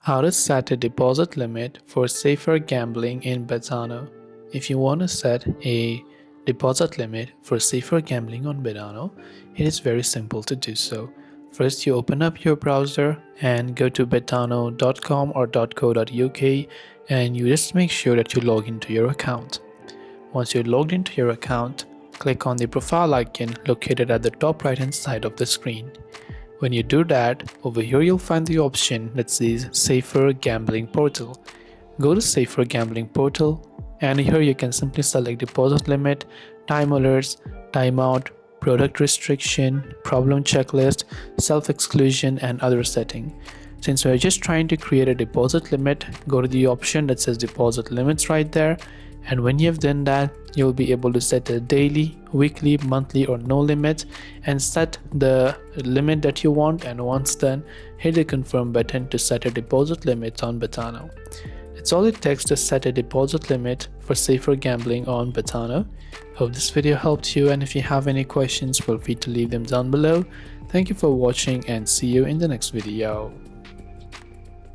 How to set a deposit limit for safer gambling in Betano. If you want to set a deposit limit for safer gambling on Betano, it is very simple to do so. First, you open up your browser and go to betano.com or .co.uk, and you just make sure that you log into your account. Once you're logged into your account, click on the profile icon located at the top right hand side of the screen. When you do that, over here you'll find the option that says Safer Gambling Portal. Go to Safer Gambling Portal, and here you can simply select deposit limit, time alerts, timeout, product restriction, problem checklist, self-exclusion, and other setting. Since we're just trying to create a deposit limit, go to the option that says deposit limits right there, and when you have done that, you'll be able to set a daily, weekly, monthly, or no limit and set the limit that you want, and once done, hit the confirm button to set a deposit limit on Betano. That's all it takes to set a deposit limit for safer gambling on Betano. Hope this video helped you, and if you have any questions, feel free to leave them down below. Thank you for watching and see you in the next video.